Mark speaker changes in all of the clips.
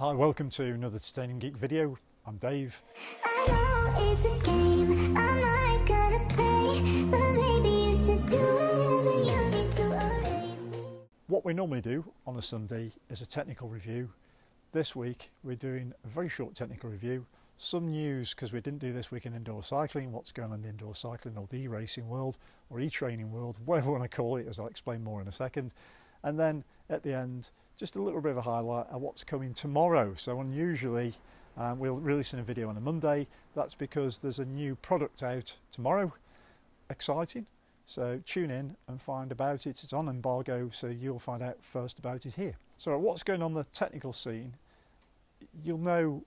Speaker 1: Hi, welcome to another Titanium Geek video. I'm Dave.
Speaker 2: I know it's a game, I'm not gonna play, but maybe you should do whatever you need to erase me.
Speaker 1: What we normally do on a Sunday is a technical review. This week we're doing a very short technical review. Some news, because we didn't do this week in indoor cycling, what's going on in the indoor cycling or the e-racing world or e-training world, whatever you want to call it, as I'll explain more in a second. And then at the end, just a little bit of a highlight of what's coming tomorrow. So unusually, we're releasing a video on a Monday. That's because there's a new product out tomorrow. Exciting. So tune in and find about it. It's on embargo, so you'll find out first about it here. So what's going on the technical scene? You'll know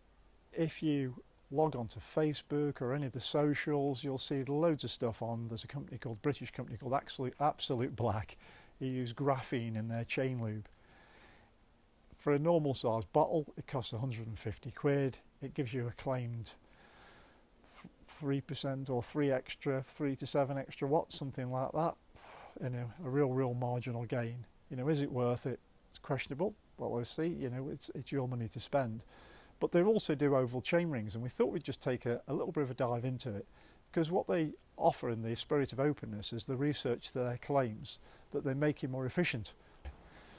Speaker 1: if you log on to Facebook or any of the socials, you'll see loads of stuff on. There's a British company called absoluteBLACK. They use graphene in their chain lube. For a normal size bottle, it costs 150 quid. It gives you a claimed 3% or 3 to 7 extra watts, something like that. You know, a real marginal gain. You know, is it worth it? It's questionable. Well, we'll see. You know, it's your money to spend. But they also do oval chain rings, and we thought we'd just take a little bit of a dive into it, because what they offer in the spirit of openness is the research to their claims that they make you more efficient.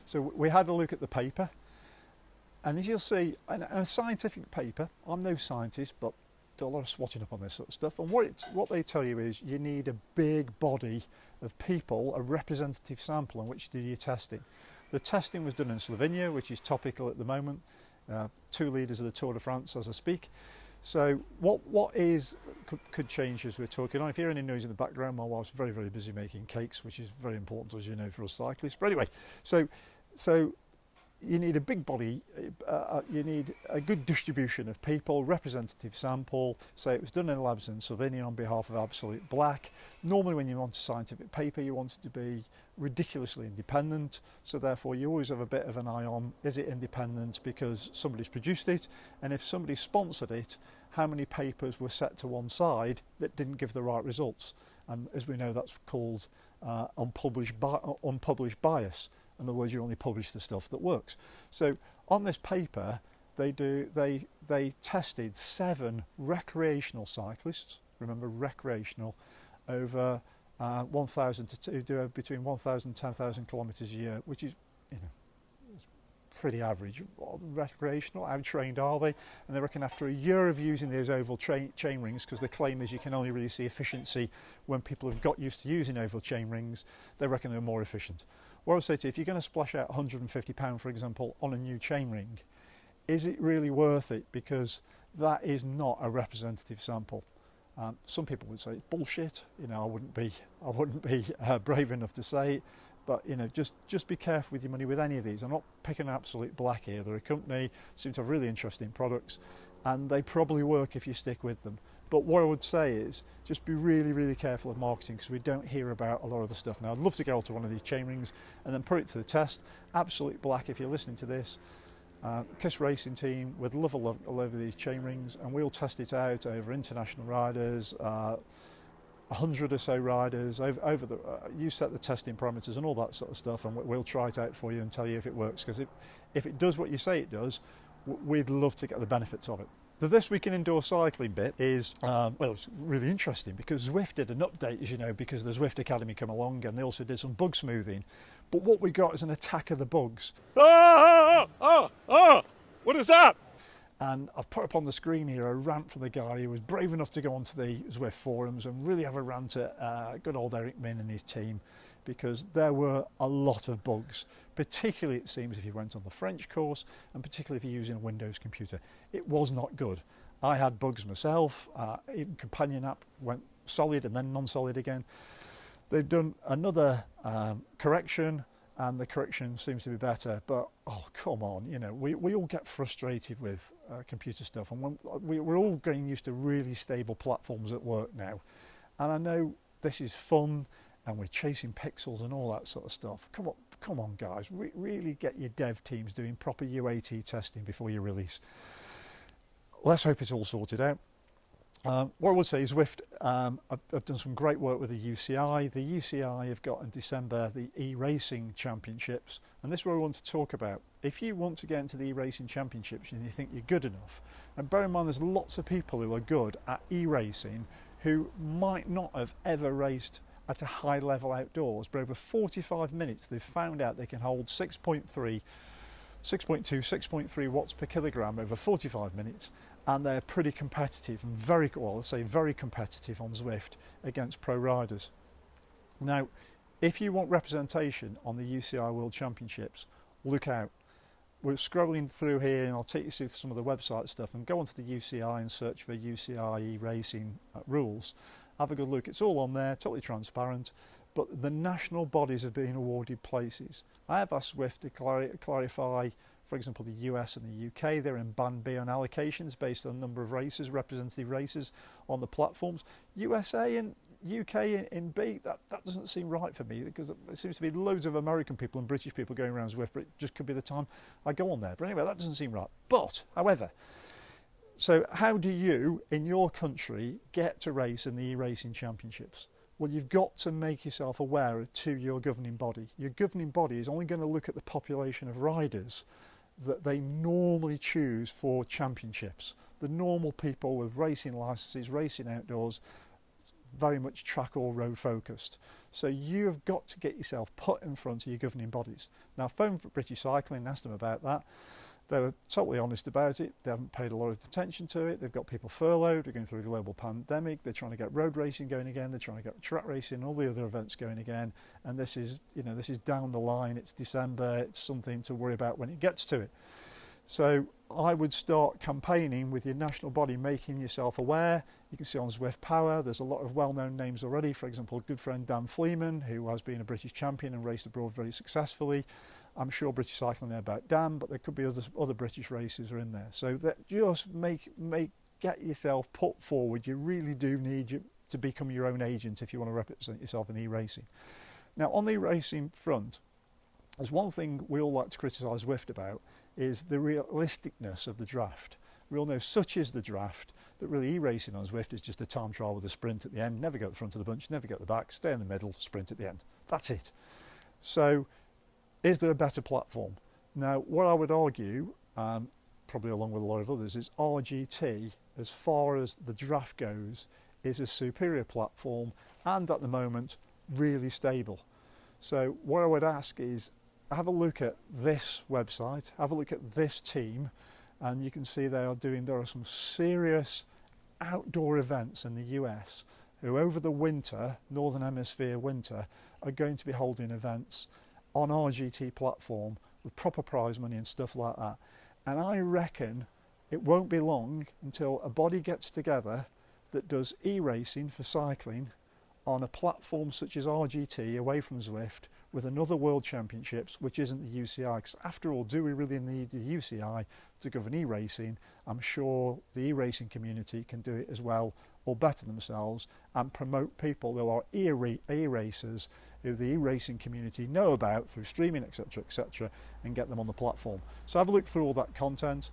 Speaker 1: So we had a look at the paper. And as you'll see, in a scientific paper, I'm no scientist, but do a lot of swatting up on this sort of stuff. And what they tell you is you need a big body of people, a representative sample on which to do your testing. The testing was done in Slovenia, which is topical at the moment. 2 leaders of the Tour de France as I speak. So what could change as we're talking on. If you hear any noise in the background, my wife's very busy making cakes, which is very important, as you know, for us cyclists. But anyway, so you need a big body, you need a good distribution of people, representative sample. So it was done in labs in Slovenia on behalf of absoluteBLACK. Normally when you want a scientific paper, you want it to be ridiculously independent. So therefore you always have a bit of an eye on, is it independent because somebody's produced it? And if somebody sponsored it, how many papers were set to one side that didn't give the right results? And as we know, that's called unpublished bias. In other words, you only publish the stuff that works. So on this paper, they tested 7 recreational cyclists. Remember, recreational, over 1,000 to do between 1,000 and 10,000 kilometres a year, which is, you know, it's pretty average. Recreational, how trained are they? And they reckon after a year of using those oval chain rings, because the claim is you can only really see efficiency when people have got used to using oval chain rings, they reckon they're more efficient. What I would say to you, if you're going to splash out £150, for example, on a new chain ring, is it really worth it? Because that is not a representative sample. Some people would say it's bullshit. You know, I wouldn't be brave enough to say it. But you know, just be careful with your money with any of these. I'm not picking absoluteBLACK here. They're a company, seem to have really interesting products, and they probably work if you stick with them. But what I would say is just be really careful of marketing, because we don't hear about a lot of the stuff. Now I'd love to go to one of these chain rings and then put it to the test. absoluteBLACK, if you're listening to this, KISS Racing Team would love all over these chain rings, and we'll test it out over international riders, 100 or so riders, you set the testing parameters and all that sort of stuff, and we'll try it out for you and tell you if it works, because if it does what you say it does, we'd love to get the benefits of it. The This Week in Indoor Cycling bit is, well, it's really interesting because Zwift did an update, as you know, because the Zwift Academy come along, and they also did some bug smoothing. But what we got is an attack of the bugs. What is that? And I've put up on the screen here a rant from the guy who was brave enough to go onto the Zwift forums and really have a rant at good old Eric Min and his team, because there were a lot of bugs, particularly it seems if you went on the French course, and particularly if you're using a Windows computer. It was not good. I had bugs myself, even Companion app went solid and then non-solid again. They've done another correction, and the correction seems to be better, but oh, come on, you know, we all get frustrated with computer stuff, and we're all getting used to really stable platforms at work now. And I know this is fun, and we're chasing pixels and all that sort of stuff. Come on guys, really get your dev teams doing proper UAT testing before you release. Let's hope it's all sorted out. What I would say is Zwift, I've done some great work with the UCI. The UCI have got in December the E-Racing Championships, and this is what I want to talk about. If you want to get into the E-Racing Championships and you think you're good enough, and bear in mind there's lots of people who are good at e-racing who might not have ever raced at a high level outdoors, but over 45 minutes they've found out they can hold 6.2, 6.3 watts per kilogram over 45 minutes, and they're pretty competitive and very, well, let's say very competitive on Zwift against pro riders. Now, if you want representation on the UCI World Championships, look out. We're scrolling through here and I'll take you through some of the website stuff, and go onto the UCI and search for UCI racing rules. Have a good look. It's all on there, totally transparent, but the national bodies have been awarded places. I have asked Zwift to clarify, for example, the US and the UK, they're in Band B on allocations based on number of races, representative races on the platforms. USA and UK in B, that doesn't seem right for me, because there seems to be loads of American people and British people going around Zwift, but it just could be the time I go on there. But anyway, that doesn't seem right. But, however, so how do you, in your country, get to race in the E-Racing Championships? Well, you've got to make yourself aware to your governing body. Your governing body is only going to look at the population of riders that they normally choose for championships. The normal people with racing licenses, racing outdoors, very much track or road focused. So you've got to get yourself put in front of your governing bodies. Now, I phoned for British Cycling and asked them about that. They were totally honest about it. They haven't paid a lot of attention to it. They've got people furloughed. They're going through a global pandemic. They're trying to get road racing going again. They're trying to get track racing and all the other events going again. And this is, this is down the line. It's December. It's something to worry about when it gets to it. So I would start campaigning with your national body, making yourself aware. You can see on Zwift Power, there's a lot of well-known names already. For example, a good friend Dan Fleeman, who has been a British champion and raced abroad very successfully. I'm sure British Cycling know about Dan, but there could be other British races are in there. So that just get yourself put forward. You really do need to become your own agent if you want to represent yourself in e-racing. Now, on the e-racing front, there's one thing we all like to criticise Zwift about, is the realisticness of the draft. We all know such is the draft that really e-racing on Zwift is just a time trial with a sprint at the end. Never go at the front of the bunch, never go at the back, stay in the middle, sprint at the end. That's it. So, is there a better platform? Now, what I would argue, probably along with a lot of others, is RGT, as far as the draft goes, is a superior platform and at the moment really stable. So what I would ask is, have a look at this website, have a look at this team, and you can see there are some serious outdoor events in the US who over the winter, Northern Hemisphere winter, are going to be holding events on RGT platform with proper prize money and stuff like that. And I reckon it won't be long until a body gets together that does e-racing for cycling on a platform such as RGT away from Zwift with another World Championships, which isn't the UCI. Because after all, do we really need the UCI to govern e-racing? I'm sure the e-racing community can do it as well or better themselves and promote people who are e-racers who the e-racing community know about through streaming, etc., and get them on the platform. So have a look through all that content.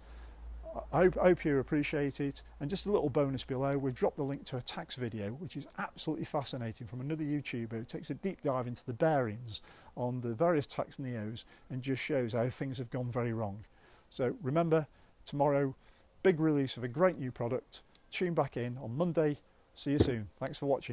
Speaker 1: I hope you appreciate it. And just a little bonus below, we've dropped the link to a tax video, which is absolutely fascinating, from another YouTuber who takes a deep dive into the bearings on the various tax neos and just shows how things have gone very wrong. So remember, tomorrow, big release of a great new product. Tune back in on Monday. See you soon. Thanks for watching.